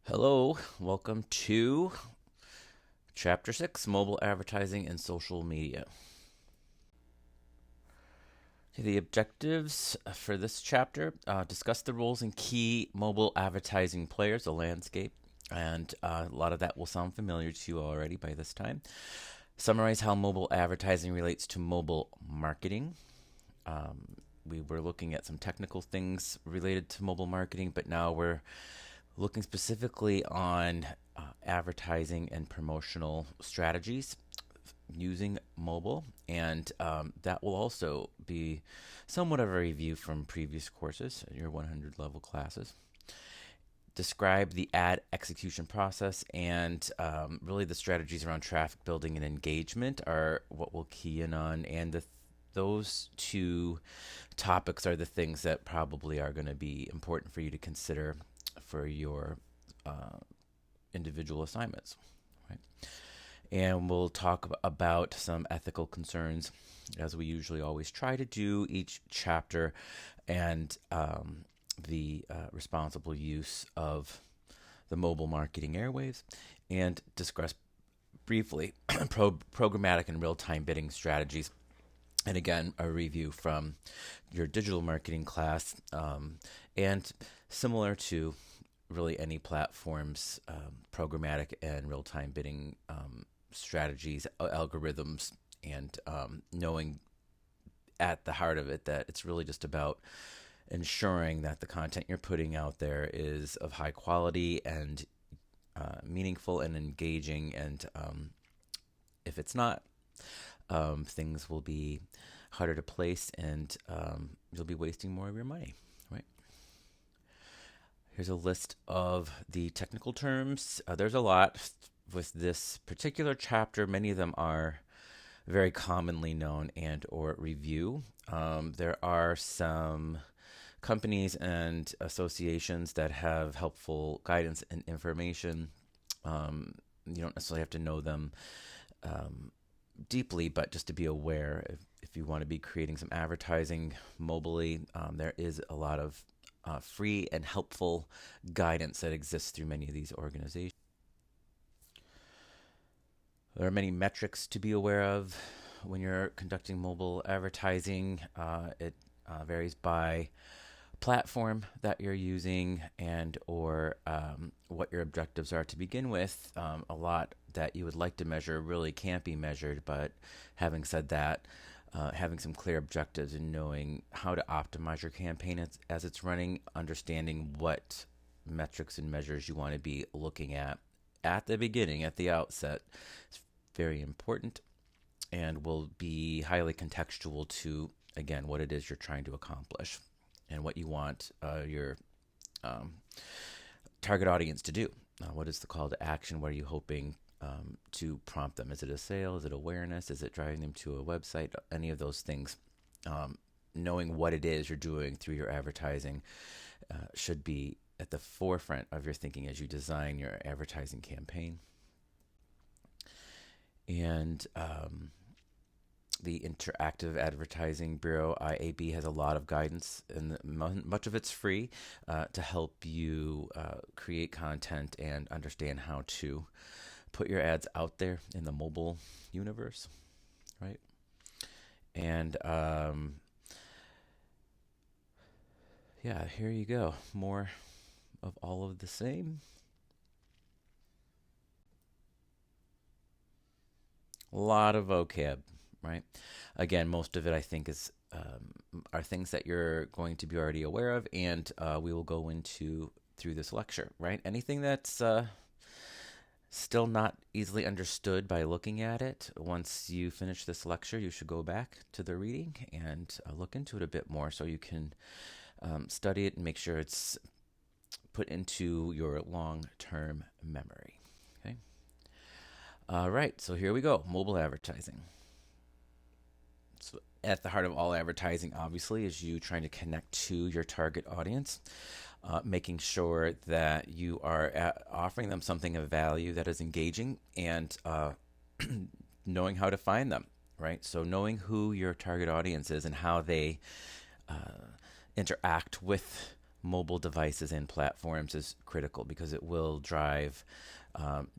Hello, welcome to Chapter 6 Mobile Advertising and Social Media. The objectives for this chapter discuss the roles and key mobile advertising players, the landscape, and a lot of that will sound familiar to you already by this time. Summarize how mobile advertising relates to mobile marketing. We were looking at some technical things related to mobile marketing, but now we're looking specifically on advertising and promotional strategies using mobile, and that will also be somewhat of a review from previous courses, your 100 level classes. Describe the ad execution process, and really the strategies around traffic building and engagement are what we'll key in on, and those two topics are the things that probably are going to be important for you to consider for your individual assignments, right? And we'll talk about some ethical concerns, as we usually always try to do each chapter, and the responsible use of the mobile marketing airwaves, and discuss briefly programmatic and real-time bidding strategies. And again, a review from your digital marketing class, and similar to really any platform's programmatic and real-time bidding strategies, algorithms, and knowing at the heart of it that it's really just about ensuring that the content you're putting out there is of high quality and meaningful and engaging, and if it's not, things will be harder to place, and you'll be wasting more of your money, right? Here's a list of the technical terms. There's a lot with this particular chapter. Many of them are very commonly known and or review. There are some companies and associations that have helpful guidance and information. You don't necessarily have to know them deeply, but just to be aware, if you want to be creating some advertising mobily, there is a lot of free and helpful guidance that exists through many of these organizations. There are many metrics to be aware of when you're conducting mobile advertising. It varies by platform that you're using and or what your objectives are to begin with. A lot that you would like to measure really can't be measured, but having said that, having some clear objectives and knowing how to optimize your campaign as it's running, understanding what metrics and measures you want to be looking at the beginning, at the outset, is very important and will be highly contextual to, again, what it is you're trying to accomplish and what you want your target audience to do. What is the call to action? What are you hoping to prompt them? Is it a sale? Is it awareness? Is it driving them to a website? Any of those things. Knowing what it is you're doing through your advertising should be at the forefront of your thinking as you design your advertising campaign. And the Interactive Advertising Bureau, IAB, has a lot of guidance, and much of it's free to help you create content and understand how to put your ads out there in the mobile universe, right? And yeah, here you go. More of all of the same. A lot of vocab, right? Again, most of it I think is are things that you're going to be already aware of, and we will go into through this lecture, right? Anything that's still not easily understood by looking at it, once you finish this lecture, you should go back to the reading and look into it a bit more so you can study it and make sure it's put into your long-term memory. Okay. All right, so here we go. Mobile advertising. So at the heart of all advertising, obviously, is you trying to connect to your target audience, making sure that you are offering them something of value that is engaging, and knowing how to find them, right? So knowing who your target audience is and how they interact with mobile devices and platforms is critical because it will drive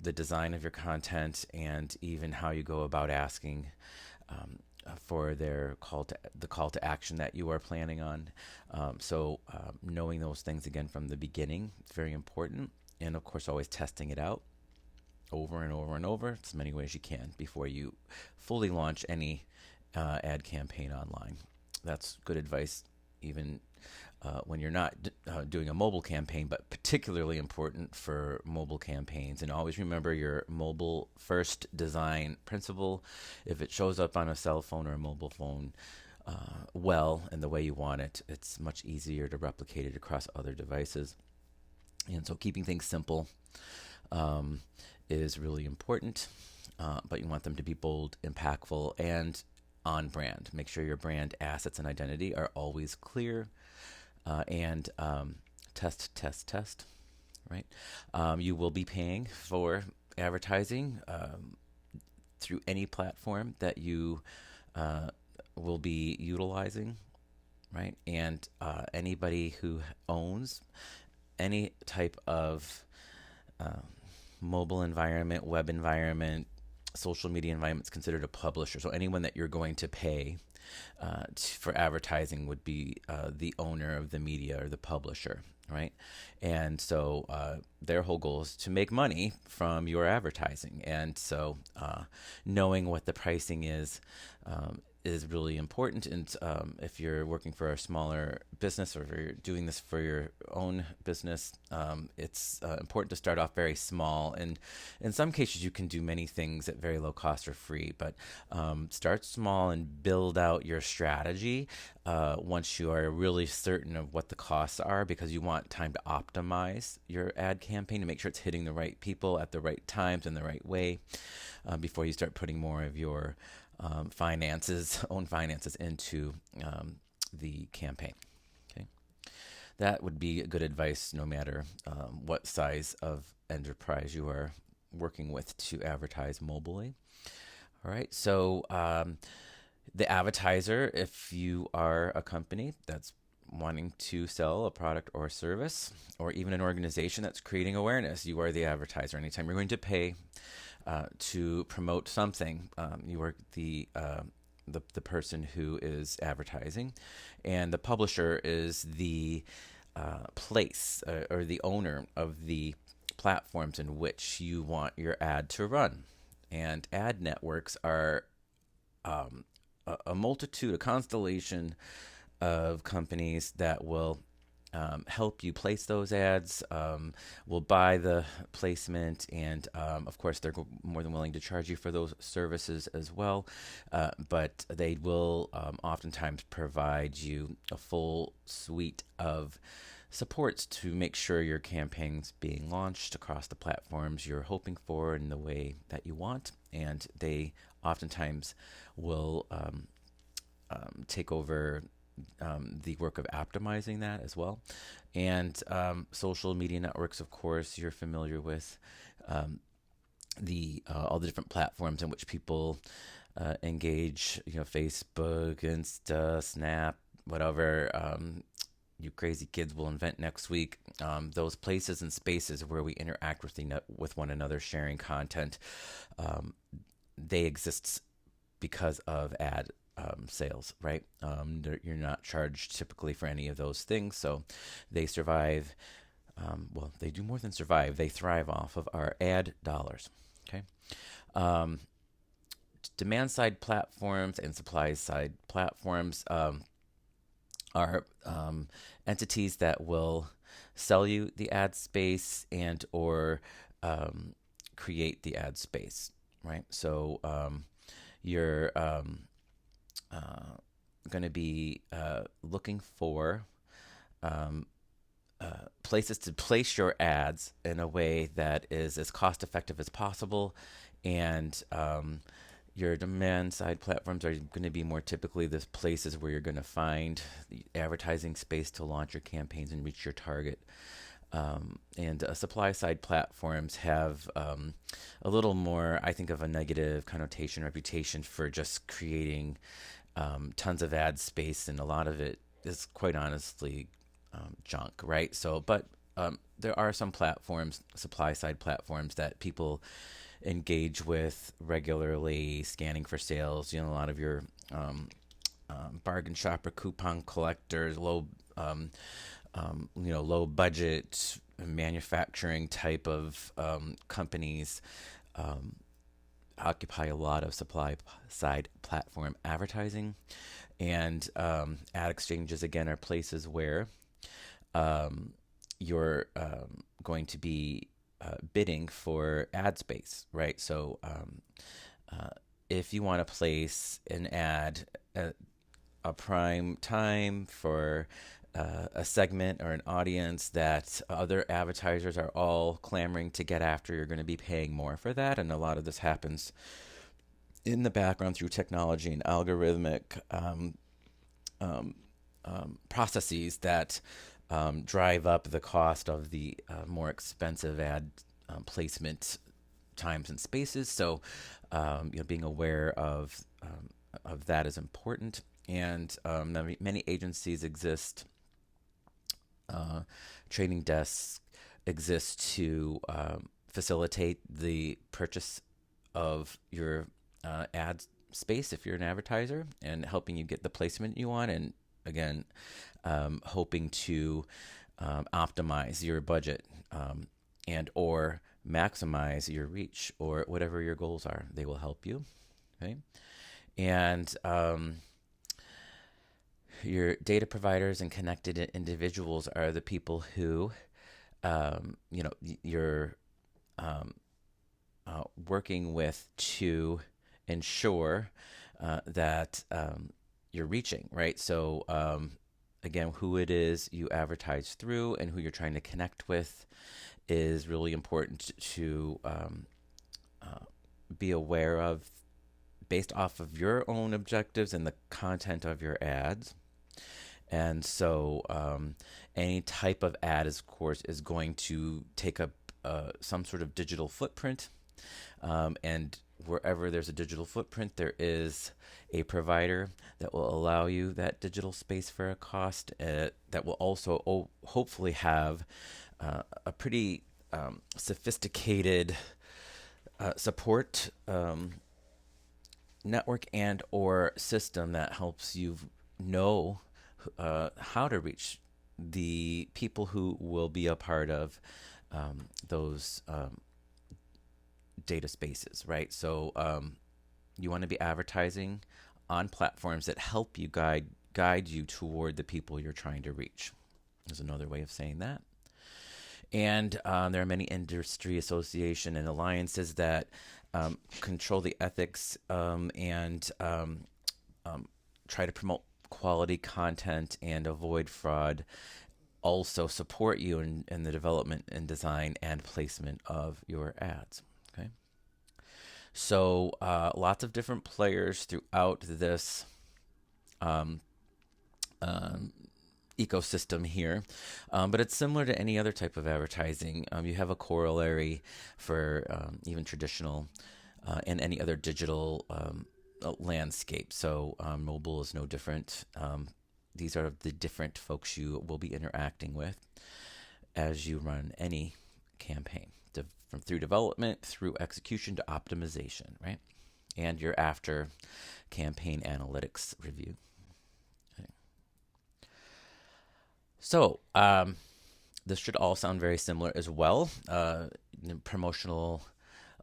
the design of your content and even how you go about asking for the call to action that you are planning on. Knowing those things again from the beginning is very important, and of course, always testing it out over and over and over as many ways you can before you fully launch any ad campaign online. That's good advice, even when you're not doing a mobile campaign, but particularly important for mobile campaigns. And always remember your mobile first design principle. If it shows up on a cell phone or a mobile phone well and the way you want it, it's much easier to replicate it across other devices. And so keeping things simple is really important, but you want them to be bold, impactful, and on brand. Make sure your brand assets and identity are always clear. And test, right? You will be paying for advertising through any platform that you will be utilizing, right? And anybody who owns any type of mobile environment, web environment, social media environment is considered a publisher. So anyone that you're going to pay for advertising would be the owner of the media or the publisher, right? And so their whole goal is to make money from your advertising. And so knowing what the pricing is really important. And if you're working for a smaller business or if you're doing this for your own business, it's important to start off very small. And in some cases, you can do many things at very low cost or free, but start small and build out your strategy once you are really certain of what the costs are, because you want time to optimize your ad campaign to make sure it's hitting the right people at the right times in the right way before you start putting more of your own finances into the campaign. Okay, that would be good advice no matter what size of enterprise you are working with to advertise mobilely. All right, so the advertiser, if you are a company that's wanting to sell a product or a service, or even an organization that's creating awareness, you are the advertiser. Anytime you're going to pay to promote something, you are the person who is advertising, and the publisher is the place or the owner of the platforms in which you want your ad to run. And ad networks are a multitude, a constellation of companies that will help you place those ads, will buy the placement, and of course they're more than willing to charge you for those services as well, but they will oftentimes provide you a full suite of supports to make sure your campaign's being launched across the platforms you're hoping for in the way that you want, and they oftentimes will take over the work of optimizing that as well. And social media networks, of course, you're familiar with all the different platforms in which people engage, Facebook, Insta, Snap, whatever you crazy kids will invent next week. Those places and spaces where we interact with one another, sharing content, they exist because of ad sales, right? You're not charged typically for any of those things, so they survive. Well, they do more than survive. They thrive off of our ad dollars. Okay. Demand side platforms and supply side platforms are entities that will sell you the ad space and or create the ad space, right? So you're going to be looking for places to place your ads in a way that is as cost effective as possible, and your demand side platforms are going to be more typically the places where you're going to find the advertising space to launch your campaigns and reach your target. And supply side platforms have a little more, I think, of a negative connotation, reputation for just creating tons of ad space, and a lot of it is quite honestly junk, right? So, but there are some platforms, supply side platforms that people engage with regularly, scanning for sales. A lot of your bargain shopper, coupon collectors, low budget manufacturing type of companies occupy a lot of supply side platform advertising. And ad exchanges, again, are places where you're going to be bidding for ad space, right? So if you want to place an ad at a prime time for a segment or an audience that other advertisers are all clamoring to get after, you're going to be paying more for that. And a lot of this happens in the background through technology and algorithmic processes that drive up the cost of the more expensive ad placement times and spaces. So, being aware of that is important. And many agencies exist, training desks exist to facilitate the purchase of your ad space if you're an advertiser, and helping you get the placement you want, and again hoping to optimize your budget and or maximize your reach, or whatever your goals are. They will help you. Okay. And your data providers and connected individuals are the people who you're working with to ensure that you're reaching, right? So again, who it is you advertise through and who you're trying to connect with is really important to be aware of, based off of your own objectives and the content of your ads. And so any type of ad, of course, is going to take up some sort of digital footprint. And wherever there's a digital footprint, there is a provider that will allow you that digital space for a cost, that will also hopefully have a pretty sophisticated support network and or system that helps you know how to reach the people who will be a part of those data spaces, right? So you want to be advertising on platforms that help you guide you toward the people you're trying to reach. There's another way of saying that. And there are many industry association and alliances that control the ethics and try to promote quality content and avoid fraud, also support you in the development and design and placement of your ads. Okay. So lots of different players throughout this ecosystem here, but it's similar to any other type of advertising. You have a corollary for even traditional and any other digital landscape. So mobile is no different. These are the different folks you will be interacting with as you run any campaign, from through development, through execution to optimization, right? And your after campaign analytics review. Okay. So this should all sound very similar as well. Promotional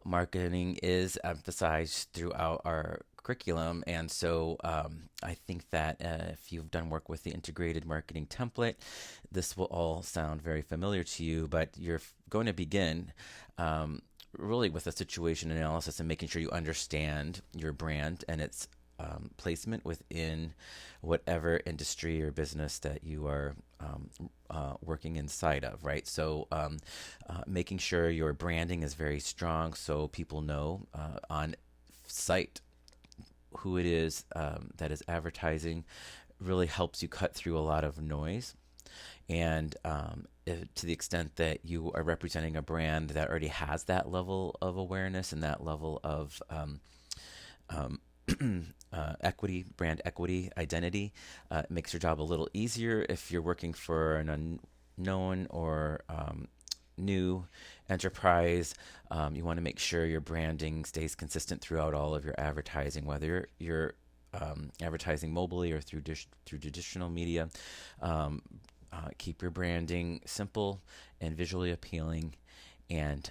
marketing is emphasized throughout our curriculum, and so I think that if you've done work with the integrated marketing template, this will all sound very familiar to you, but you're going to begin really with a situation analysis and making sure you understand your brand and its placement within whatever industry or business that you are working inside of, right? So making sure your branding is very strong so people know on site who it is that is advertising really helps you cut through a lot of noise. And to the extent that you are representing a brand that already has that level of awareness and that level of brand equity, identity. It makes your job a little easier if you're working for an unknown or new enterprise. You want to make sure your branding stays consistent throughout all of your advertising, whether you're advertising mobilely or through traditional media. Um, Keep your branding simple and visually appealing and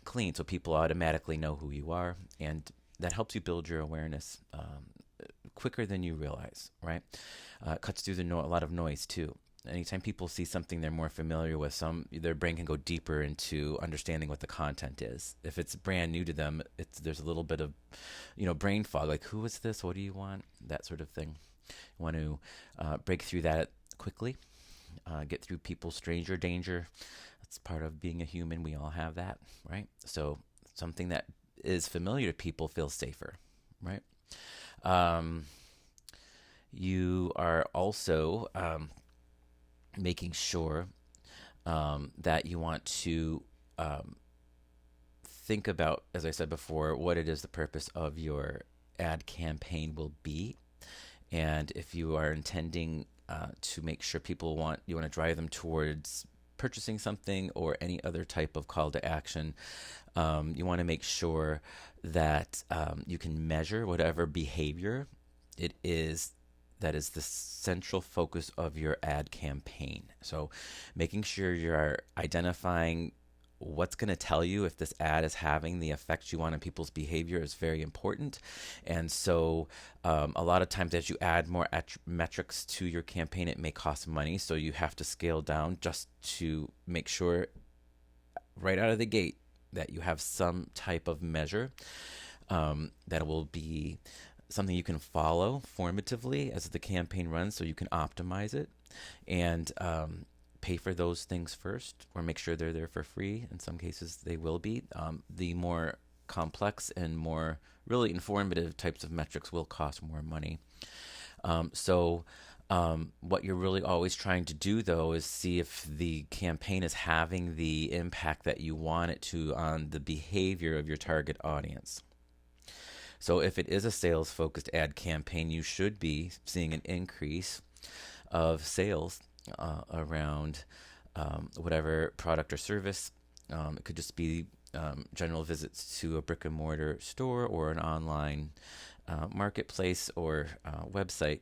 clean, so people automatically know who you are, and that helps you build your awareness quicker than you realize, right? Cuts through a lot of noise too. Anytime people see something they're more familiar with, their brain can go deeper into understanding what the content is. If it's brand new to them, there's a little bit of, brain fog. Like, who is this? What do you want? That sort of thing. You want to break through that quickly. Get through people's stranger danger. That's part of being a human. We all have that, right? So something that is familiar to people feels safer, right? You are also making sure that you want to think about, as I said before, what it is the purpose of your ad campaign will be. And if you are intending to make sure you want to drive them towards purchasing something or any other type of call to action, you want to make sure that you can measure whatever behavior it is that is the central focus of your ad campaign. So making sure you're identifying what's going to tell you if this ad is having the effect you want on people's behavior is very important. And so a lot of times as you add more metrics to your campaign, it may cost money. So you have to scale down just to make sure right out of the gate that you have some type of measure that will be something you can follow formatively as the campaign runs, so you can optimize it and pay for those things first, or make sure they're there for free. In some cases they will be. The more complex and more really informative types of metrics will cost more money. What you're really always trying to do, though, is see if the campaign is having the impact that you want it to on the behavior of your target audience. So if it is a sales-focused ad campaign, you should be seeing an increase of sales around whatever product or service. It could just be general visits to a brick and mortar store or an online marketplace or website,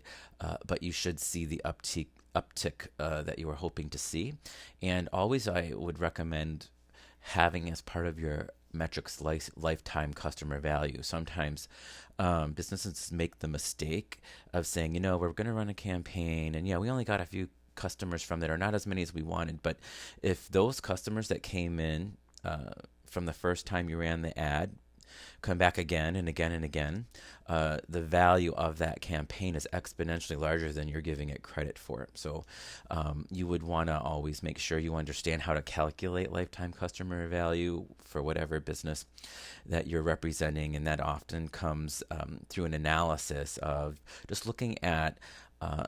but you should see the uptick that you were hoping to see. And always I would recommend having as part of your metrics lifetime customer value. Sometimes businesses make the mistake of saying, we're going to run a campaign, and we only got a few customers from that, or not as many as we wanted. But if those customers that came in from the first time you ran the ad come back again and again and again, the value of that campaign is exponentially larger than you're giving it credit for. So you would want to always make sure you understand how to calculate lifetime customer value for whatever business that you're representing, and that often comes through an analysis of just looking at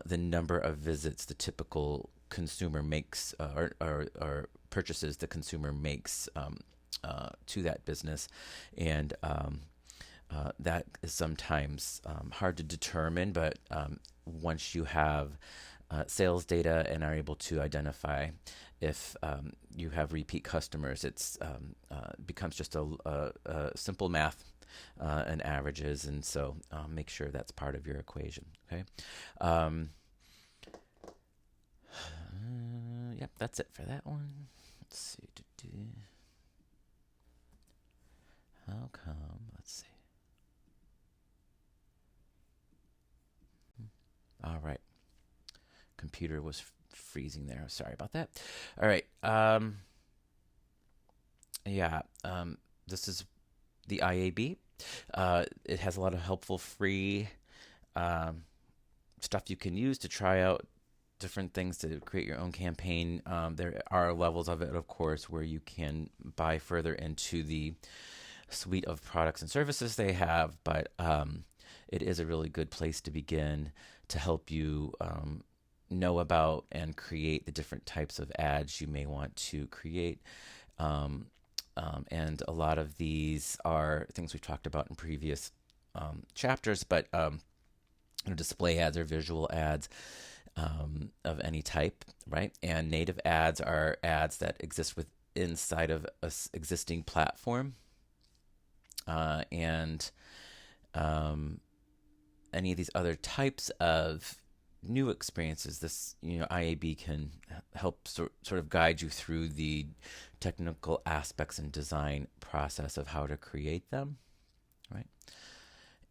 the number of visits the typical consumer makes or purchases the consumer makes to that business, and that is sometimes hard to determine, but once you have sales data and are able to identify if you have repeat customers, it's becomes just a simple math and averages, and so make sure that's part of your equation. Okay. Yep, that's it for that one. Let's see. How come? Let's see. All right. Computer was freezing there. Sorry about that. All right. This is the IAB. It has a lot of helpful free stuff you can use to try out different things to create your own campaign. There are levels of it, of course, where you can buy further into the suite of products and services they have, but it is a really good place to begin to help you know about and create the different types of ads you may want to create. And a lot of these are things we've talked about in previous chapters, but display ads or visual ads of any type, right? And native ads are ads that exist with inside of a existing platform, and any of these other types of new experiences. This, IAB can help sort of guide you through the technical aspects and design process of how to create them, right?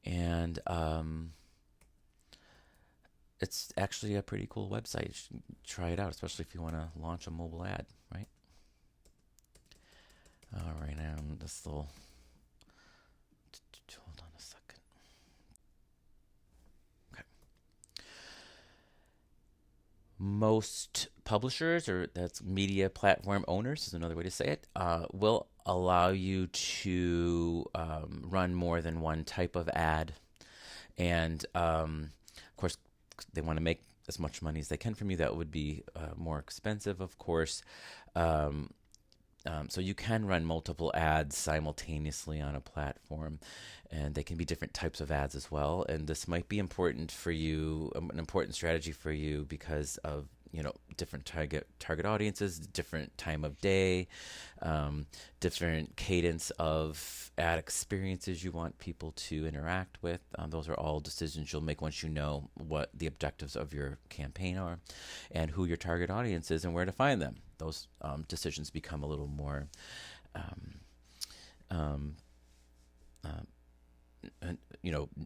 And it's actually a pretty cool website. You should try it out, especially if you want to launch a mobile ad, right? All right, now this little. Hold on a second. Okay. Most publishers, or that's media platform owners, is another way to say it, will allow you to run more than one type of ad, and of course, they want to make as much money as they can from you. That would be more expensive, of course. So you can run multiple ads simultaneously on a platform, and they can be different types of ads as well. And this might be important for you, an important strategy for you, because of different target audiences, different time of day, different cadence of ad experiences you want people to interact with. Those are all decisions you'll make once you know what the objectives of your campaign are and who your target audience is and where to find them. Those decisions become a little more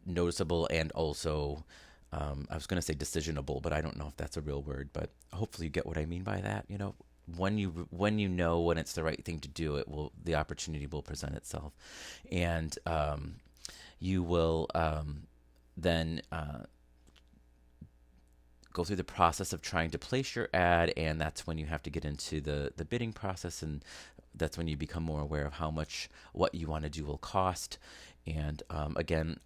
noticeable, and also I was going to say decisionable, but I don't know if that's a real word, but hopefully you get what I mean by that. When you know when it's the right thing to do, the opportunity will present itself, and you will then go through the process of trying to place your ad, and that's when you have to get into the bidding process, and that's when you become more aware of how much what you want to do will cost. And again,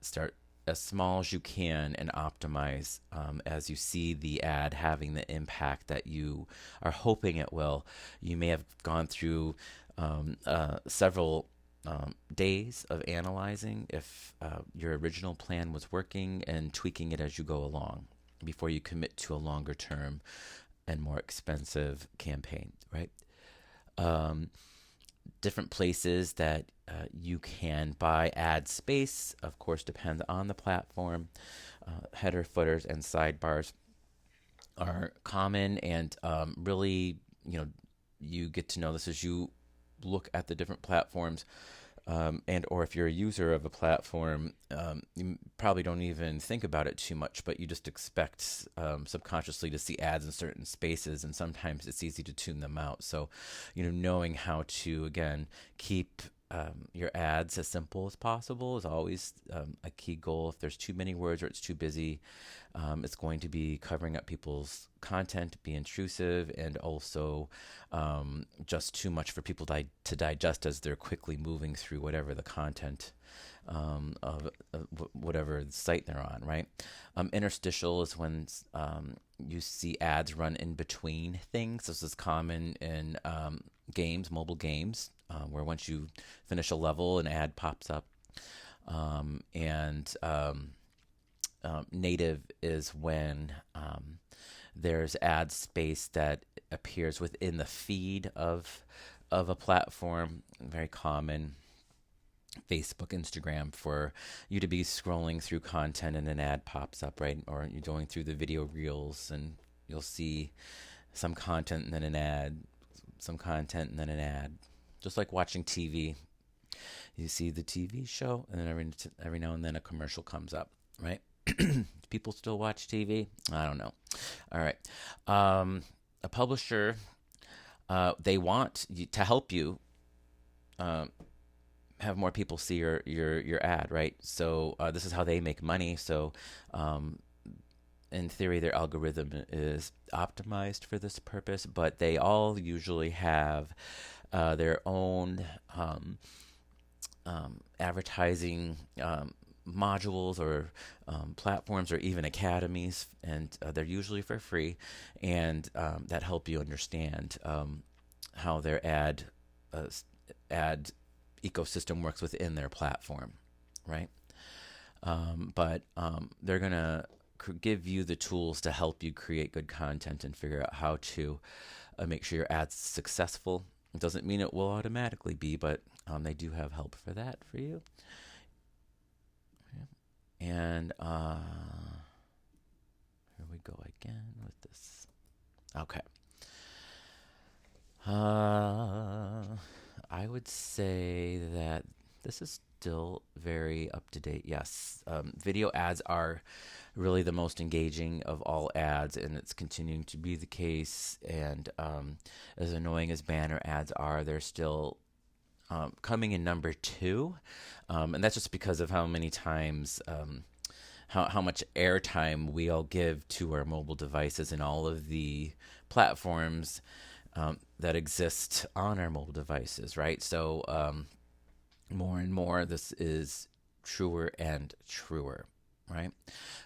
start as small as you can and optimize as you see the ad having the impact that you are hoping it will. You may have gone through several days of analyzing if your original plan was working, and tweaking it as you go along before you commit to a longer term and more expensive campaign, right? Different places that you can buy ad space, of course, depends on the platform. Header, footers, and sidebars are common, and really, you get to know this as you look at the different platforms, and or if you're a user of a platform, you probably don't even think about it too much, but you just expect subconsciously to see ads in certain spaces, and sometimes it's easy to tune them out. So, knowing how to, again, keep your ads as simple as possible is always a key goal. If there's too many words or it's too busy, it's going to be covering up people's content, be intrusive, and also just too much for people to digest as they're quickly moving through whatever the content of whatever site they're on, right? Interstitial is when you see ads run in between things. This is common in mobile games, where once you finish a level, an ad pops up. Native is when there's ad space that appears within the feed of a platform. Very common. Facebook, Instagram, for you to be scrolling through content and an ad pops up, right? Or you're going through the video reels and you'll see some content and then an ad, some content and then an ad. Just like watching TV. You see the TV show, and then every now and then a commercial comes up, right? Do people still watch TV? I don't know. All right. A publisher, they want to help you have more people see your ad, right? So this is how they make money. So in theory, their algorithm is optimized for this purpose, but they all usually have their own advertising modules or platforms, or even academies, and they're usually for free, and that help you understand how their ad ecosystem works within their platform, right? but they're going to give you the tools to help you create good content and figure out how to make sure your ad's successful. It doesn't mean it will automatically be, but they do have help for that for you. And here we go again with this. Okay. I would say that this is still very up to date. Yes, video ads are really the most engaging of all ads, and it's continuing to be the case. And as annoying as banner ads are, they're still coming in number two, and that's just because of how many times. How much airtime we all give to our mobile devices and all of the platforms that exist on our mobile devices, right? So more and more, this is truer and truer, right?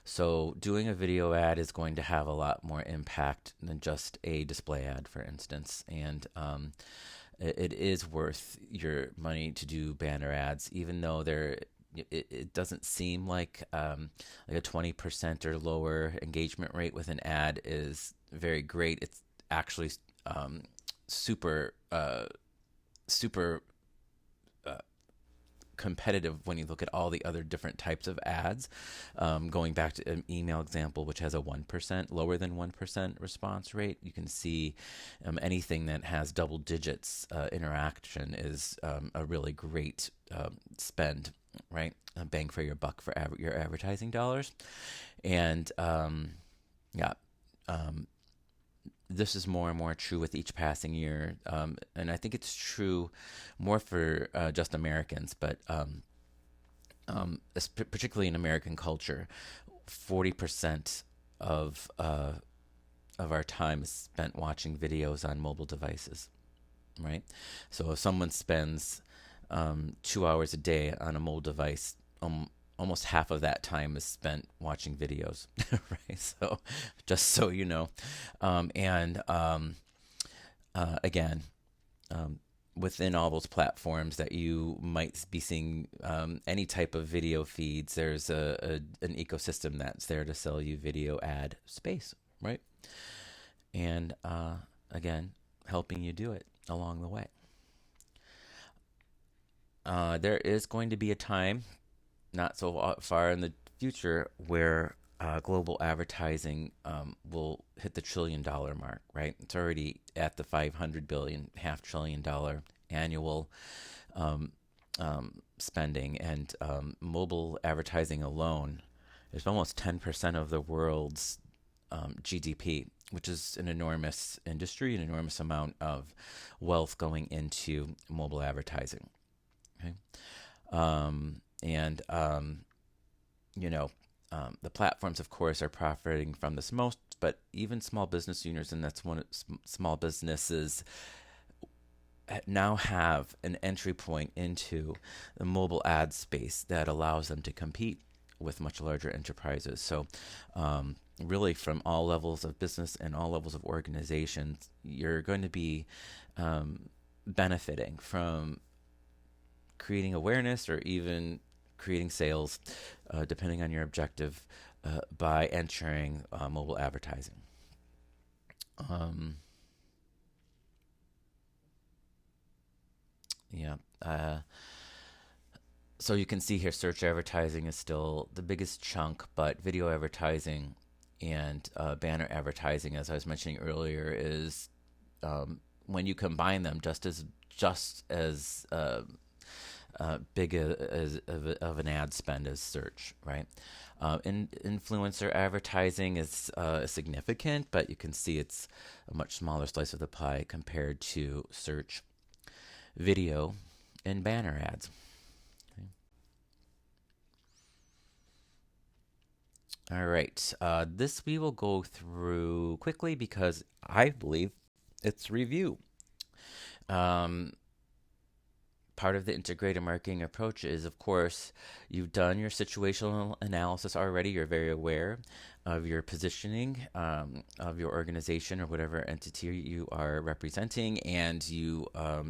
So doing a video ad is going to have a lot more impact than just a display ad, for instance, and it is worth your money to do banner ads, even though it doesn't seem like a 20% or lower engagement rate with an ad is very great. It's actually super competitive when you look at all the other different types of ads. Going back to an email example, which has a 1%, lower than 1% response rate, you can see anything that has double digits interaction is a really great spend, right? A bang for your buck for your advertising dollars. And this is more and more true with each passing year. And I think it's true more for just Americans, but particularly in American culture, 40% of our time is spent watching videos on mobile devices, right? So if someone spends 2 hours a day on a mobile device, almost half of that time is spent watching videos, right? So just so you know. Again, within all those platforms that you might be seeing any type of video feeds, there's an ecosystem that's there to sell you video ad space, right? And again, helping you do it along the way. There is going to be a time, not so far in the future, where global advertising will hit the $1 trillion mark, right? It's already at the $500 billion, $500 billion annual spending, and mobile advertising alone is almost 10% of the world's GDP, which is an enormous industry, an enormous amount of wealth going into mobile advertising. Okay. The platforms, of course, are profiting from this most, but even small business owners, and that's one of small businesses, now have an entry point into the mobile ad space that allows them to compete with much larger enterprises. So really, from all levels of business and all levels of organizations, you're going to be benefiting from creating awareness or even creating sales, depending on your objective, by entering mobile advertising. So you can see here, search advertising is still the biggest chunk, but video advertising and banner advertising, as I was mentioning earlier, is when you combine them, just as big of an ad spend as search, right? Influencer advertising is significant, but you can see it's a much smaller slice of the pie compared to search, video, and banner ads. Okay. All right, this we will go through quickly because I believe it's review. Part of the integrated marketing approach is, of course, you've done your situational analysis already. You're very aware of your positioning of your organization or whatever entity you are representing, and you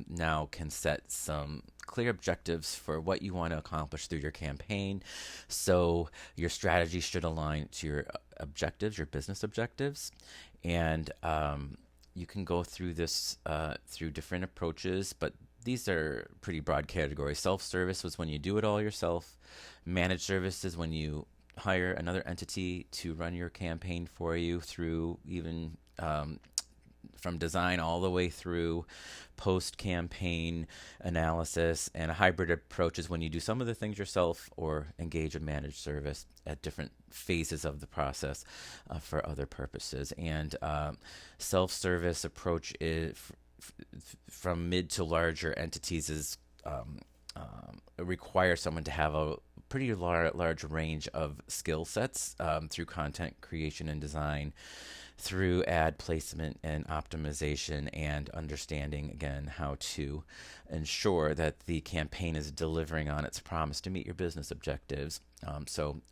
now can set some clear objectives for what you want to accomplish through your campaign. So your strategy should align to your objectives, your business objectives. And you can go through this through different approaches, but these are pretty broad categories. Self-service was when you do it all yourself. Managed services when you hire another entity to run your campaign for you through even from design all the way through post-campaign analysis. And a hybrid approach is when you do some of the things yourself or engage a managed service at different phases of the process for other purposes. And self-service approach is from mid to larger entities is require someone to have a pretty large range of skill sets through content creation and design, through ad placement and optimization, and understanding again how to ensure that the campaign is delivering on its promise to meet your business objectives. So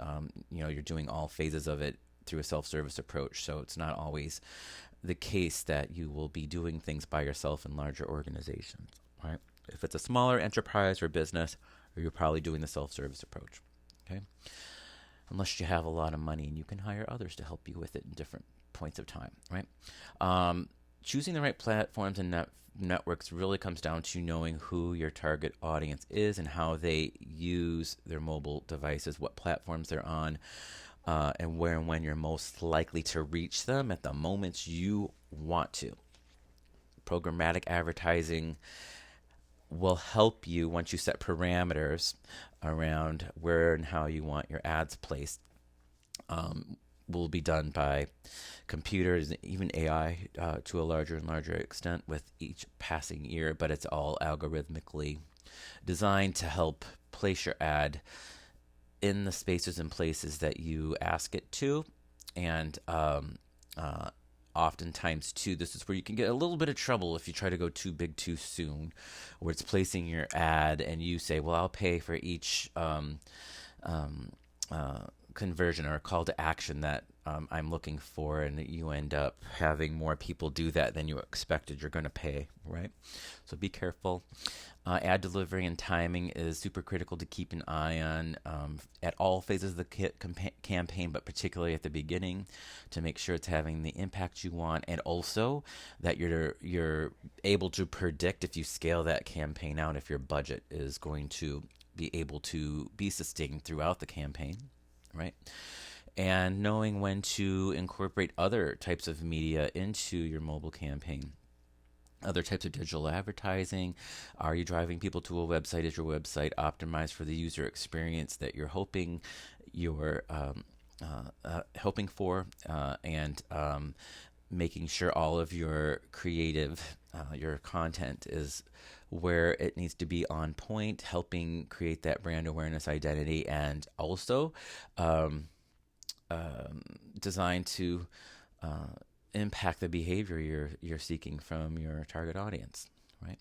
you're doing all phases of it through a self-service approach. So it's not always the case that you will be doing things by yourself in larger organizations, right? If it's a smaller enterprise or business, you're probably doing the self-service approach, okay? Unless you have a lot of money and you can hire others to help you with it in different points of time, right? Choosing the right platforms and networks really comes down to knowing who your target audience is and how they use their mobile devices, what platforms they're on, and where and when you're most likely to reach them at the moments you want to. Programmatic advertising will help you once you set parameters around where and how you want your ads placed. Will be done by computers, even AI to a larger and larger extent with each passing year, but it's all algorithmically designed to help place your ad in the spaces and places that you ask it to. And oftentimes too, this is where you can get a little bit of trouble if you try to go too big too soon, where it's placing your ad and you say, well, I'll pay for each conversion or a call to action that I'm looking for, and you end up having more people do that than you expected you're going to pay, right? So be careful. Ad delivery and timing is super critical to keep an eye on at all phases of the campaign, but particularly at the beginning, to make sure it's having the impact you want, and also that you're able to predict, if you scale that campaign out, if your budget is going to be able to be sustained throughout the campaign, right? And knowing when to incorporate other types of media into your mobile campaign. Other types of digital advertising. Are you driving people to a website? Is your website optimized for the user experience that you're hoping for? And making sure all of your creative, your content is where it needs to be on point, helping create that brand awareness identity, and also designed to impact the behavior you're seeking from your target audience, right?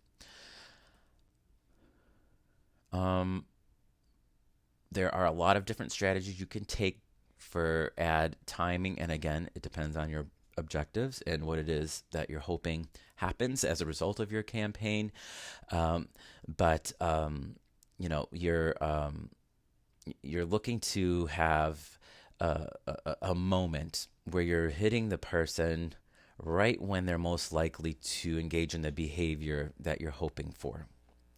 There are a lot of different strategies you can take for ad timing, and again, it depends on your objectives and what it is that you're hoping happens as a result of your campaign. But you're looking to have a moment where you're hitting the person right when they're most likely to engage in the behavior that you're hoping for.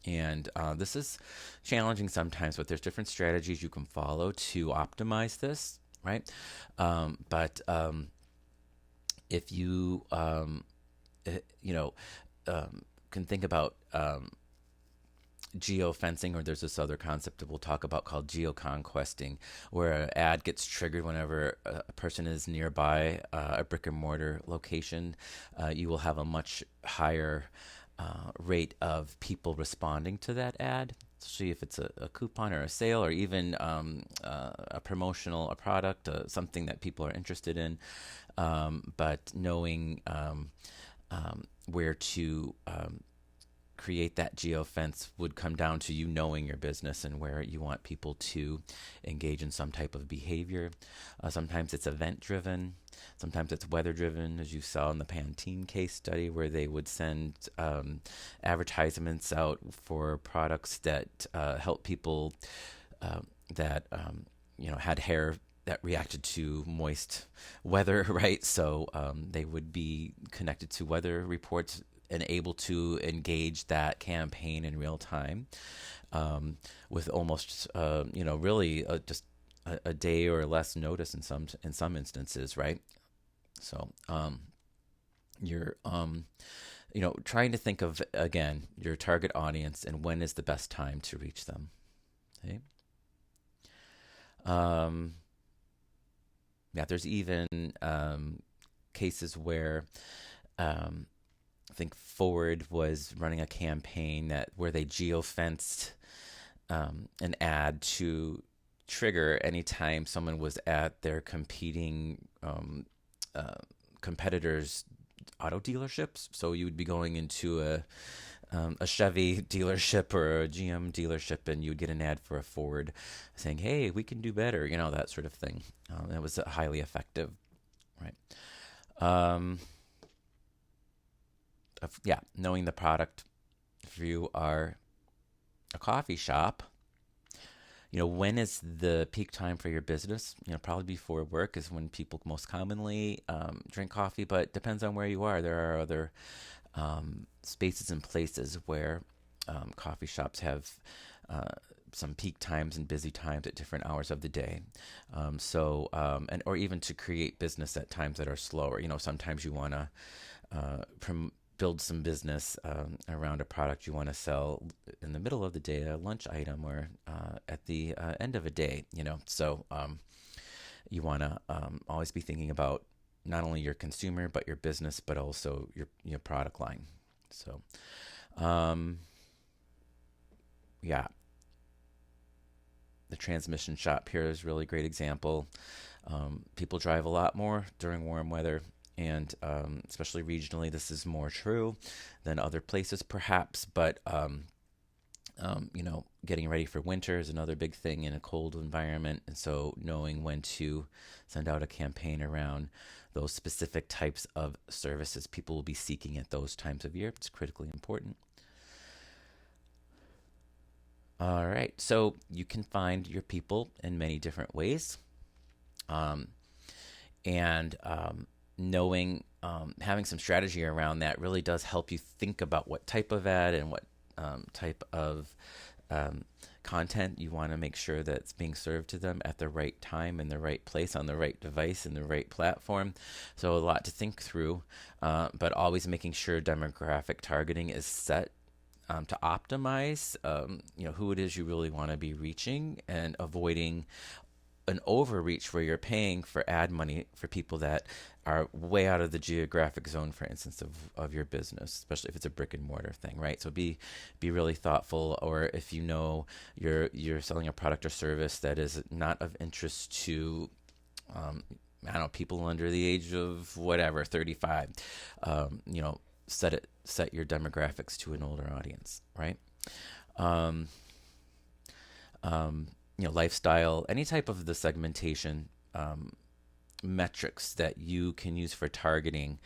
And this is challenging sometimes, but there's different strategies you can follow to optimize this, right? But if you, can think about geofencing, or there's this other concept that we'll talk about called geoconquesting, where an ad gets triggered whenever a person is nearby a brick and mortar location. You will have a much higher rate of people responding to that ad, especially if it's a coupon or a sale, or even a promotional, a product, something that people are interested in. But knowing where to create that geofence would come down to you knowing your business and where you want people to engage in some type of behavior. Sometimes it's event driven. Sometimes it's weather driven, as you saw in the Pantene case study, where they would send advertisements out for products that help people that had hair that reacted to moist weather, right? So they would be connected to weather reports and able to engage that campaign in real time with almost, really just a day or less notice in some instances, right? So you're trying to think of, again, your target audience and when is the best time to reach them. Okay. There's even cases where I think Ford was running a campaign where they geofenced an ad to trigger anytime someone was at their competing competitors' auto dealerships. So you would be going into a Chevy dealership or a GM dealership, and you would get an ad for a Ford saying, "Hey, we can do better," that sort of thing. That was highly effective, right? Knowing the product. If you are a coffee shop, when is the peak time for your business? Probably before work is when people most commonly drink coffee, but depends on where you are. There are other spaces and places where coffee shops have some peak times and busy times at different hours of the day. Or even to create business at times that are slower. Sometimes you want to build some business around a product you want to sell in the middle of the day, a lunch item, or at the end of a day. So you want to always be thinking about not only your consumer but your business, but also your product line. So, the transmission shop here is a really great example. People drive a lot more during warm weather, and especially regionally, this is more true than other places, perhaps. But getting ready for winter is another big thing in a cold environment, and so knowing when to send out a campaign around those specific types of services people will be seeking at those times of year, it's critically important. All right, so you can find your people in many different ways, and knowing, having some strategy around that really does help you think about what type of ad and what type of content you want to make sure that it's being served to them at the right time, in the right place, on the right device, in the right platform. So a lot to think through, but always making sure demographic targeting is set to optimize who it is you really want to be reaching, and avoiding an overreach where you're paying for ad money for people that are way out of the geographic zone, for instance, of your business, especially if it's a brick and mortar thing, right? So be really thoughtful. Or if you're selling a product or service that is not of interest to people under the age of 35, set your demographics to an older audience, right? Lifestyle, any type of the segmentation metrics that you can use for targeting.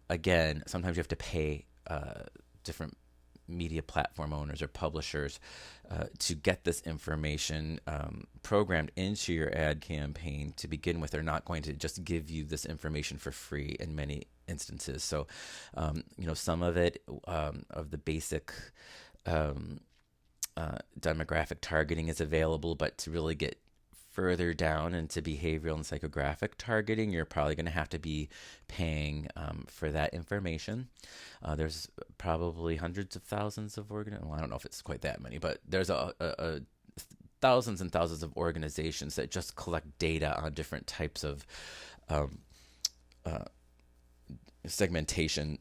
Again, sometimes you have to pay different media platform owners or publishers to get this information programmed into your ad campaign to begin with. They're not going to just give you this information for free in many instances. So, some of it, of the basic demographic targeting is available, but to really get further down into behavioral and psychographic targeting, you're probably going to have to be paying for that information. There's probably hundreds of thousands of I don't know if it's quite that many, but there's a thousands and thousands of organizations that just collect data on different types of segmentation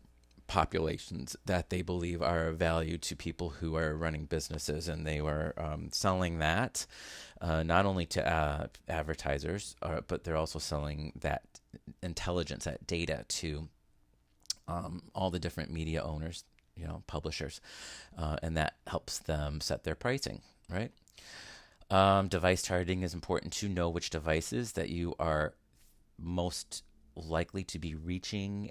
populations that they believe are of value to people who are running businesses, and they were selling that not only to advertisers, but they're also selling that intelligence, that data, to all the different media owners publishers, and that helps them set their pricing, right? Device targeting is important to know which devices that you are most likely to be reaching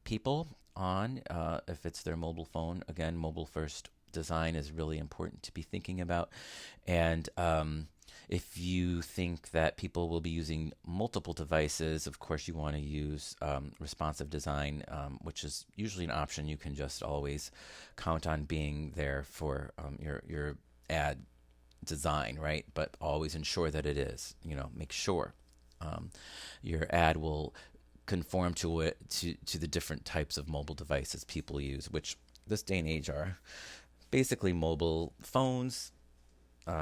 people on. If it's their mobile phone, again, mobile first design is really important to be thinking about. And if you think that people will be using multiple devices, of course, you want to use responsive design, which is usually an option you can just always count on being there for your ad design, right? But always ensure that it is. Make sure your ad will conform to it to the different types of mobile devices people use, which this day and age are basically mobile phones,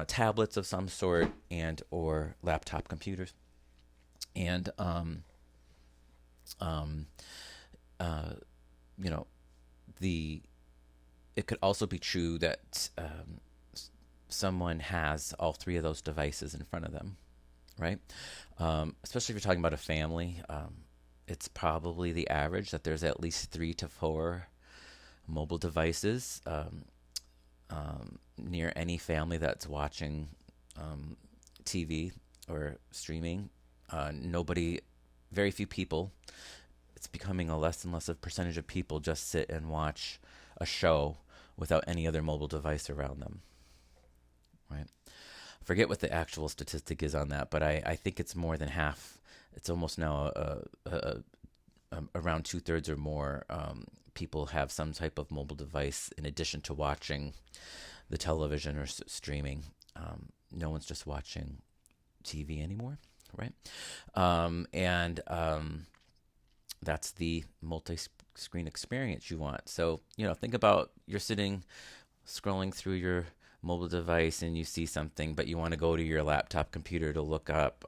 tablets of some sort, and or laptop computers. And you know it could also be true that someone has all three of those devices in front of them, right? Especially if you're talking about a family, it's probably the average that there's at least 3 to 4 mobile devices near any family that's watching TV or streaming. Very few people. It's becoming a less and less of percentage of people just sit and watch a show without any other mobile device around them, right? Forget what the actual statistic is on that, but I think it's more than half. It's almost now around 2/3 or more people have some type of mobile device in addition to watching the television or streaming. No one's just watching TV anymore, right? And that's the multi-screen experience you want. So, think about you're sitting scrolling through your mobile device and you see something, but you want to go to your laptop computer to look up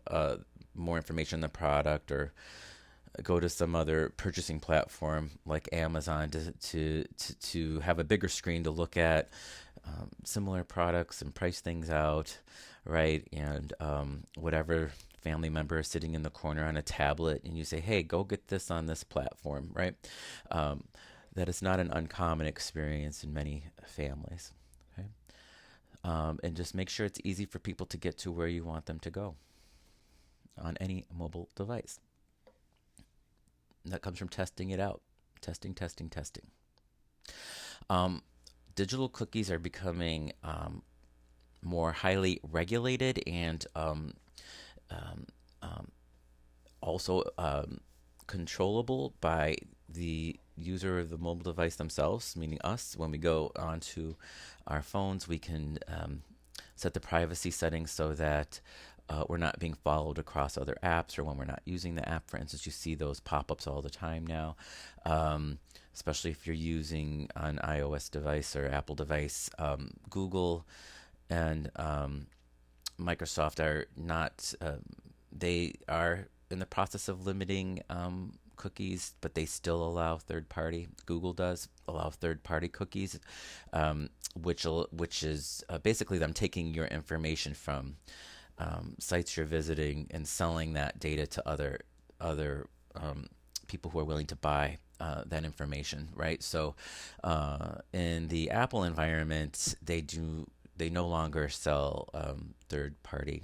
more information on the product, or go to some other purchasing platform like Amazon to have a bigger screen to look at similar products and price things out, right? And whatever family member is sitting in the corner on a tablet, and you say, hey, go get this on this platform, right? That is not an uncommon experience in many families, okay? And just make sure it's easy for people to get to where you want them to go on any mobile device. And that comes from testing it out. Testing. Digital cookies are becoming more highly regulated and also controllable by the user of the mobile device themselves, meaning us. When we go onto our phones, we can set the privacy settings so that we're not being followed across other apps, or when we're not using the app. For instance, you see those pop-ups all the time now, especially if you're using an iOS device or Apple device. Google and Microsoft are not, they are in the process of limiting cookies, but they still allow third-party. Google does allow third-party cookies, which is basically them taking your information from sites you're visiting and selling that data to other people who are willing to buy that information, right? So in the Apple environment, they no longer sell third-party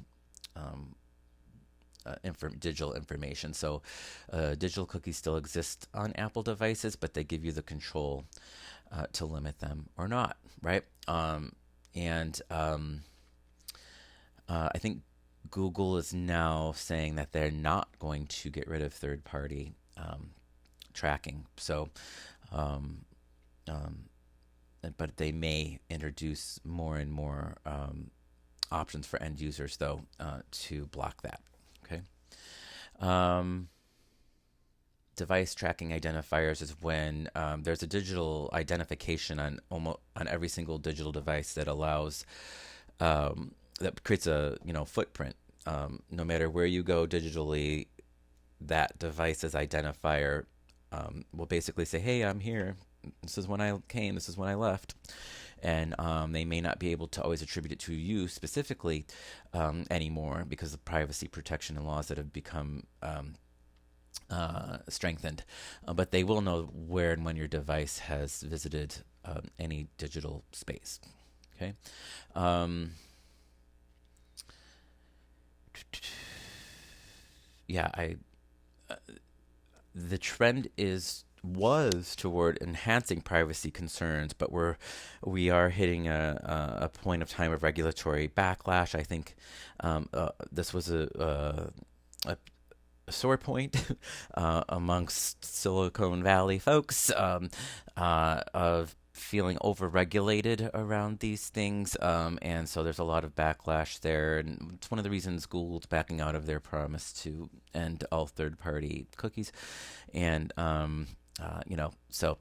digital information. So digital cookies still exist on Apple devices, but they give you the control to limit them or not, right? I think Google is now saying that they're not going to get rid of third-party tracking. So, but they may introduce more and more options for end users, though, to block that. Okay. Device tracking identifiers is when there's a digital identification on every single digital device that allows that creates a footprint. No matter where you go digitally, that device's identifier will basically say, "Hey, I'm here. This is when I came. This is when I left." And they may not be able to always attribute it to you specifically anymore because of privacy protection and laws that have become strengthened. But they will know where and when your device has visited any digital space. Okay. Um, yeah, I the trend is was toward enhancing privacy concerns, but we are hitting a point of time of regulatory backlash. I think this was a sore point amongst Silicon Valley folks of feeling overregulated around these things, and so there's a lot of backlash there, and it's one of the reasons Google's backing out of their promise to end all third-party cookies, and so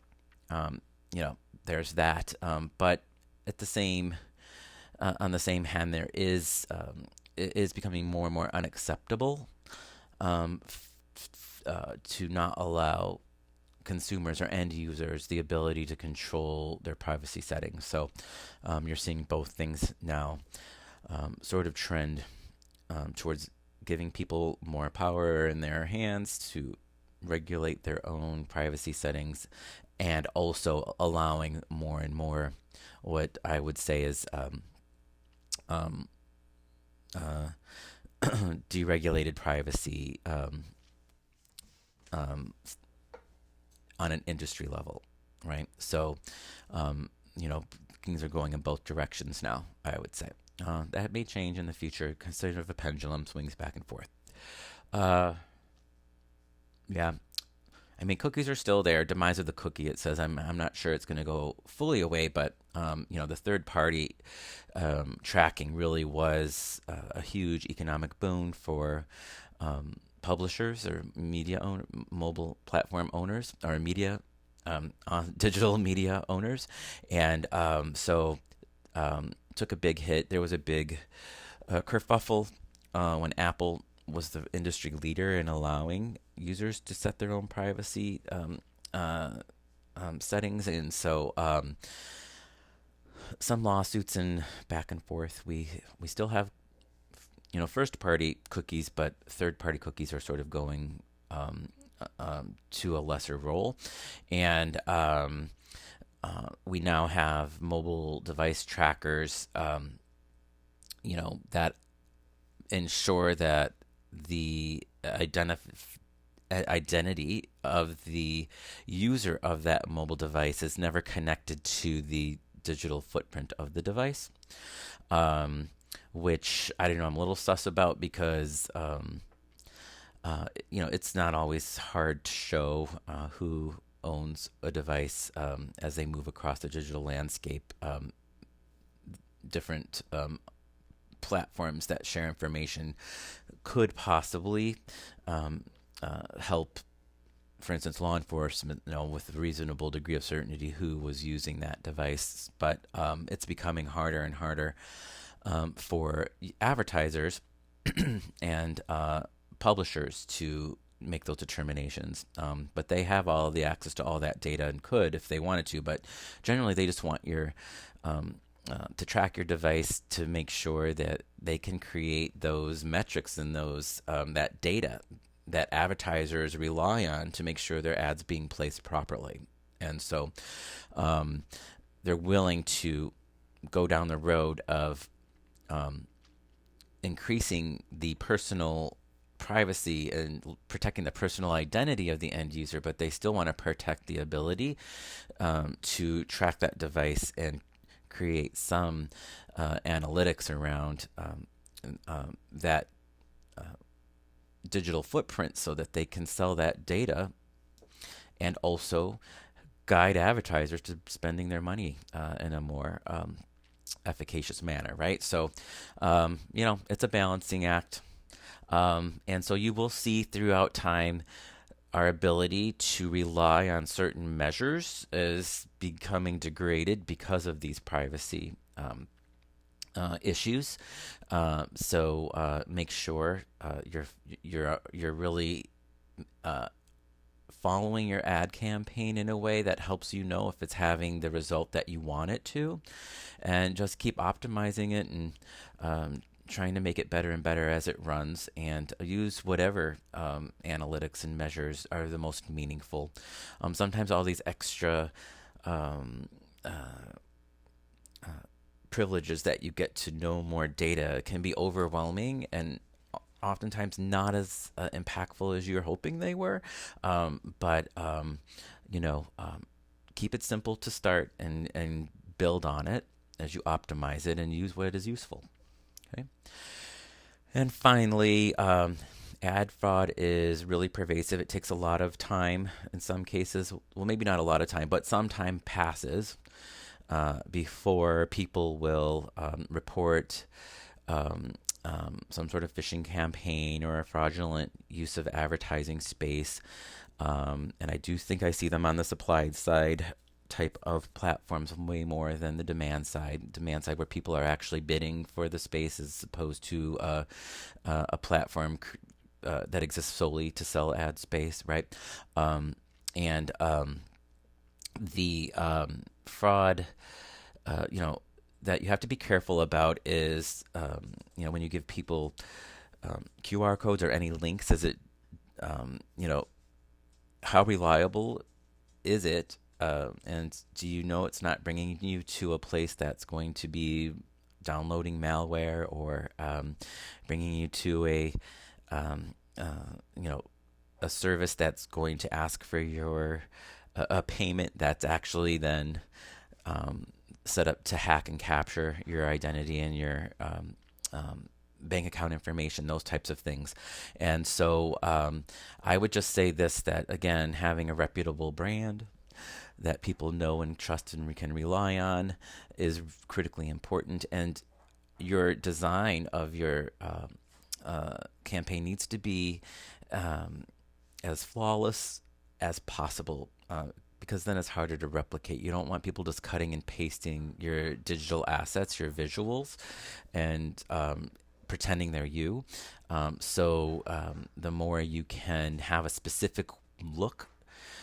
there's that, but at the same on the same hand, it is becoming more and more unacceptable to not allow consumers or end users the ability to control their privacy settings. So you're seeing both things now sort of trend towards giving people more power in their hands to regulate their own privacy settings, and also allowing more and more what I would say is deregulated privacy on an industry level, right? So, things are going in both directions now, I would say. That may change in the future because sort of a pendulum swings back and forth. Yeah, I mean, cookies are still there. Demise of the cookie. It says I'm not sure it's going to go fully away, but the third party tracking really was a huge economic boon for publishers or mobile platform owners, or digital media owners, and took a big hit. There was a big kerfuffle when Apple was the industry leader in allowing users to set their own privacy settings, and so some lawsuits and back and forth. We still have first party cookies, but third party cookies are sort of going to a lesser role, and we now have mobile device trackers that ensure that the identity of the user of that mobile device is never connected to the digital footprint of the device, which I don't know, I'm a little sus about because it's not always hard to show who owns a device as they move across the digital landscape. Different platforms that share information could possibly help, for instance, law enforcement know with a reasonable degree of certainty who was using that device. But it's becoming harder and harder for advertisers and publishers to make those determinations. But they have all of the access to all that data and could if they wanted to. But generally, they just want your to track your device to make sure that they can create those metrics and those that data that advertisers rely on to make sure their ads being placed properly. And so they're willing to go down the road of increasing the personal privacy and protecting the personal identity of the end user, but they still want to protect the ability to track that device and create some analytics around that digital footprint so that they can sell that data and also guide advertisers to spending their money in a more efficacious manner, right? So, it's a balancing act. And so you will see throughout time our ability to rely on certain measures is becoming degraded because of these privacy issues. So make sure you're really following your ad campaign in a way that helps you know if it's having the result that you want it to, and just keep optimizing it and trying to make it better and better as it runs, and use whatever analytics and measures are the most meaningful. Sometimes all these extra uh, privileges that you get to know more data can be overwhelming and oftentimes not as impactful as you're hoping they were. But you know, keep it simple to start and build on it as you optimize it and use what is useful. Okay. And finally, ad fraud is really pervasive. It takes a lot of time in some cases. Well, maybe not a lot of time, but some time passes before people will report some sort of phishing campaign or a fraudulent use of advertising space. And I do think I see them on the supply side type of platforms way more than the demand side. Demand side where people are actually bidding for the space as opposed to a platform that exists solely to sell ad space, right? And the fraud, you know, that you have to be careful about is, you know, when you give people QR codes or any links, is it, you know, how reliable is it? And do you know it's not bringing you to a place that's going to be downloading malware or bringing you to a, you know, a service that's going to ask for your a payment that's actually then set up to hack and capture your identity and your bank account information, those types of things. And so I would just say this, that again, having a reputable brand that people know and trust and can rely on is critically important. And your design of your campaign needs to be as flawless as possible, because then it's harder to replicate. You don't want people just cutting and pasting your digital assets, your visuals, and pretending they're you. So the more you can have a specific look,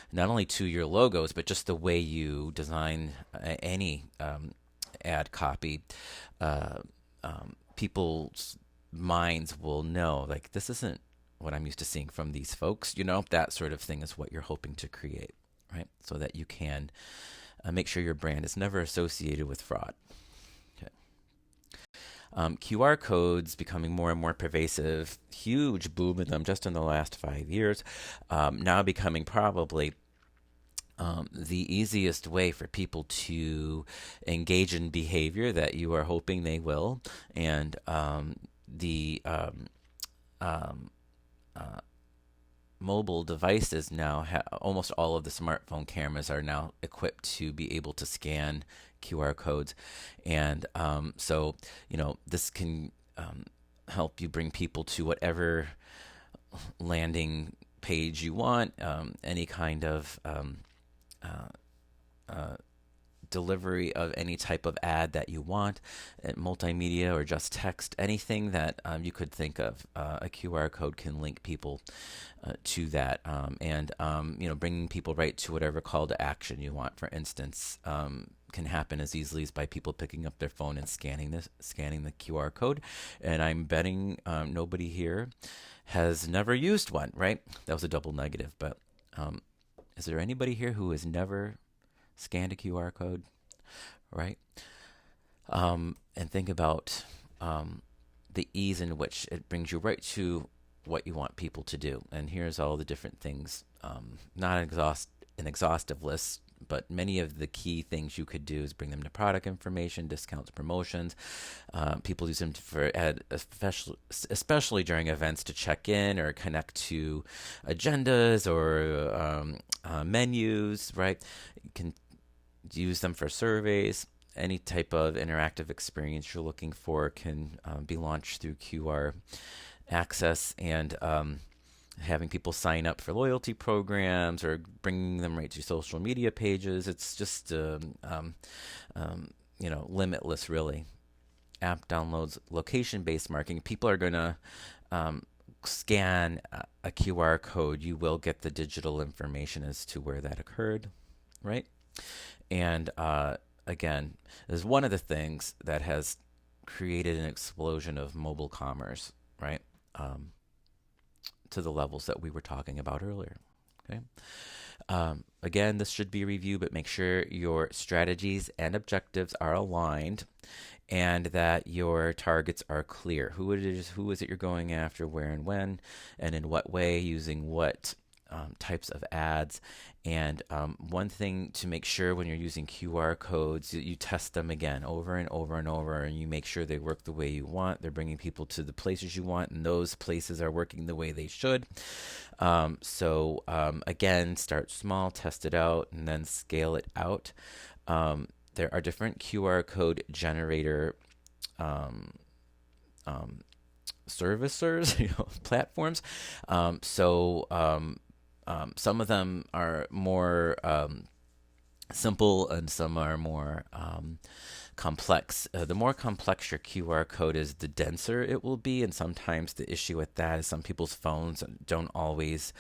not only to your logos, but just the way you design any ad copy, people's minds will know, like, this isn't what I'm used to seeing from these folks. You know, that sort of thing is what you're hoping to create, right? So that you can make sure your brand is never associated with fraud. Okay. QR codes becoming more and more pervasive, huge boom in them just in the last 5 years, now becoming probably the easiest way for people to engage in behavior that you are hoping they will. And the mobile devices now, almost all of the smartphone cameras are now equipped to be able to scan QR codes. And so, you know, this can help you bring people to whatever landing page you want, any kind of delivery of any type of ad that you want, multimedia or just text, anything that you could think of. A QR code can link people to that, and you know, bringing people right to whatever call to action you want. For instance, can happen as easily as by people picking up their phone and scanning the QR code. And I'm betting nobody here has never used one, right? That was a double negative, but is there anybody here who has never scanned a QR code, right? And think about the ease in which it brings you right to what you want people to do. And here's all the different things, not an exhaustive list, but many of the key things you could do is bring them to product information, discounts, promotions. People use them for especially during events, to check in or connect to agendas or menus, right? You can use them for surveys. Any type of interactive experience you're looking for can be launched through QR access, and having people sign up for loyalty programs or bringing them right to social media pages. It's just, you know, limitless, really. App downloads, location-based marketing. People are going to scan a QR code. You will get the digital information as to where that occurred, right? And again, is one of the things that has created an explosion of mobile commerce, right? To the levels that we were talking about earlier. Okay. Again, this should be a review, but make sure your strategies and objectives are aligned and that your targets are clear. Who is it you're going after, where and when, and in what way, using what types of ads. And one thing to make sure when you're using QR codes, you test them again over and over and over, and you make sure they work the way you want. They're bringing people to the places you want, and those places are working the way they should. Again, start small, test it out, and then scale it out. There are different QR code generator servicers, platforms. Some of them are more simple and some are more complex. The more complex your QR code is, the denser it will be. And sometimes the issue with that is some people's phones don't always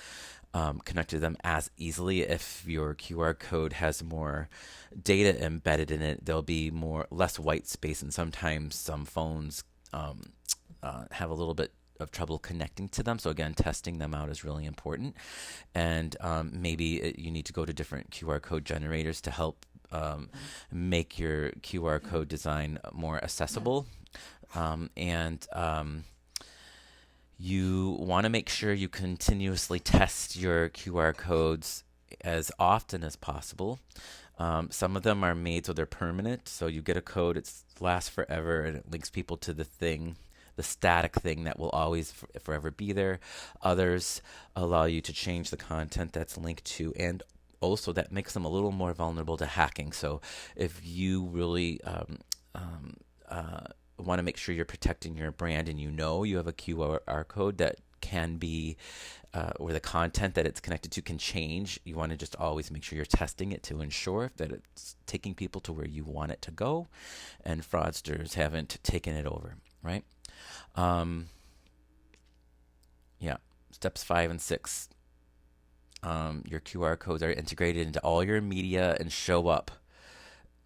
connect to them as easily. If your QR code has more data embedded in it, there'll be less white space, and sometimes some phones have a little bit of trouble connecting to them. So again, testing them out is really important. And maybe you need to go to different QR code generators to help make your QR code design more accessible. You want to make sure you continuously test your QR codes as often as possible. Some of them are made so they're permanent. So you get a code, it lasts forever, and it links people to the static thing that will always forever be there. Others allow you to change the content that's linked to, and also that makes them a little more vulnerable to hacking. So if you really want to make sure you're protecting your brand, and you have a QR code that can be or the content that it's connected to can change, you want to just always make sure you're testing it to ensure that it's taking people to where you want it to go and fraudsters haven't taken it over, right? Steps 5 and 6. Your QR codes are integrated into all your media and show up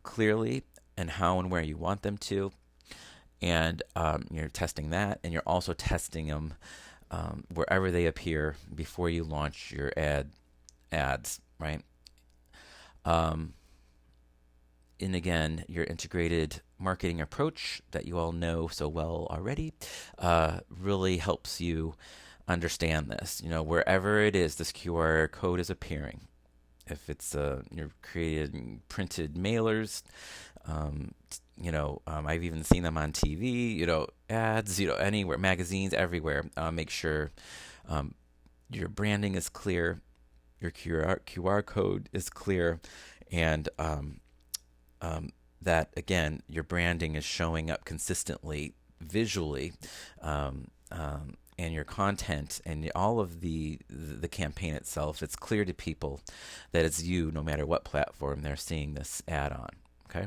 clearly and how and where you want them to. And you're testing that, and you're also testing them wherever they appear before you launch your ads, right? And again, your integrated marketing approach that you all know so well already really helps you understand this. Wherever it is, this QR code is appearing. If it's you're creating printed mailers, I've even seen them on TV, ads, anywhere, magazines, everywhere. Make sure your branding is clear, your QR code is clear, and that, again, your branding is showing up consistently visually, and your content and all of the campaign itself, it's clear to people that it's you, no matter what platform they're seeing this ad on, okay?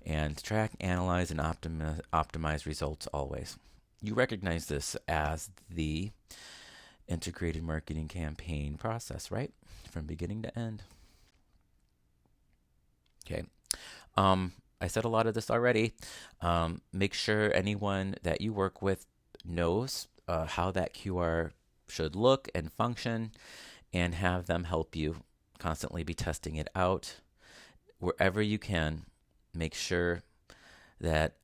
And track, analyze, and optimize results always. You recognize this as the integrated marketing campaign process, right? From beginning to end. Okay. I said a lot of this already. Make sure anyone that you work with knows how that QR should look and function, and have them help you constantly be testing it out. Wherever you can, make sure that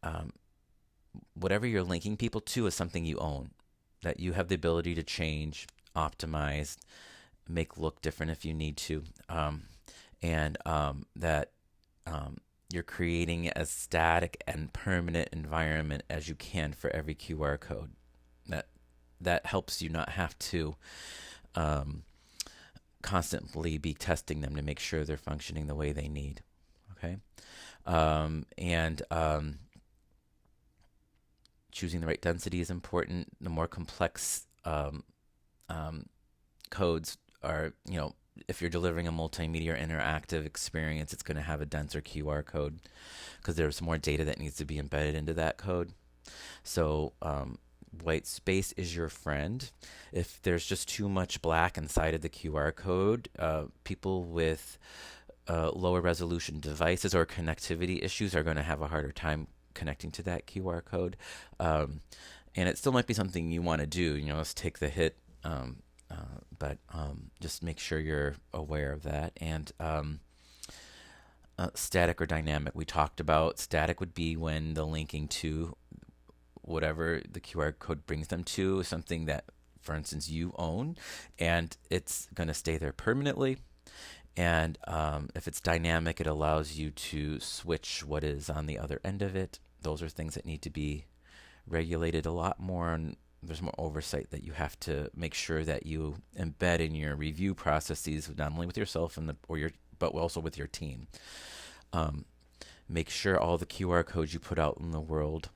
whatever you're linking people to is something you own, that you have the ability to change, optimize, make look different if you need to, and that you're creating as static and permanent environment as you can for every QR code. That helps you not have to constantly be testing them to make sure they're functioning the way they need. Okay, choosing the right density is important. The more complex codes are, if you're delivering a multimedia or interactive experience, it's going to have a denser QR code because there's more data that needs to be embedded into that code. So white space is your friend. If there's just too much black inside of the QR code, people with lower resolution devices or connectivity issues are going to have a harder time connecting to that QR code. And it still might be something you want to do. Let's take the hit But just make sure you're aware of that. And static or dynamic. We talked about static would be when the linking to whatever the QR code brings them to is something that, for instance, you own, and it's going to stay there permanently. And if it's dynamic, it allows you to switch what is on the other end of it. Those are things that need to be regulated a lot more, and there's more oversight that you have to make sure that you embed in your review processes, not only with yourself and but also with your team. Make sure all the QR codes you put out in the world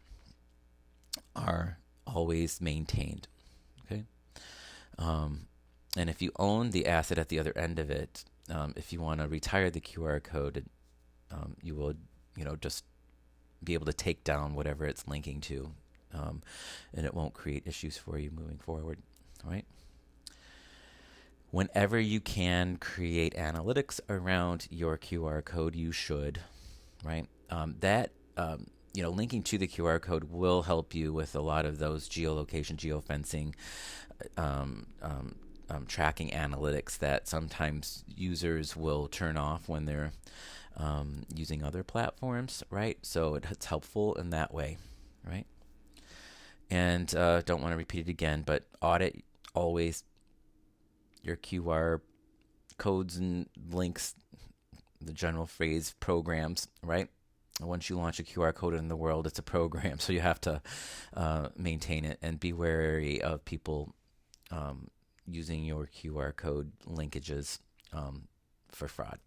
are always maintained. Okay. And if you own the asset at the other end of it, if you want to retire the QR code, you will, just be able to take down whatever it's linking to, and it won't create issues for you moving forward. All right. Whenever you can create analytics around your QR code, you should, right? Linking to the QR code will help you with a lot of those geolocation, geofencing, tracking analytics that sometimes users will turn off when they're using other platforms, right? So it's helpful in that way, right? And don't want to repeat it again, but audit always your QR codes and links, the general phrase programs, right? Once you launch a QR code in the world, it's a program, so you have to maintain it and be wary of people using your QR code linkages for fraud.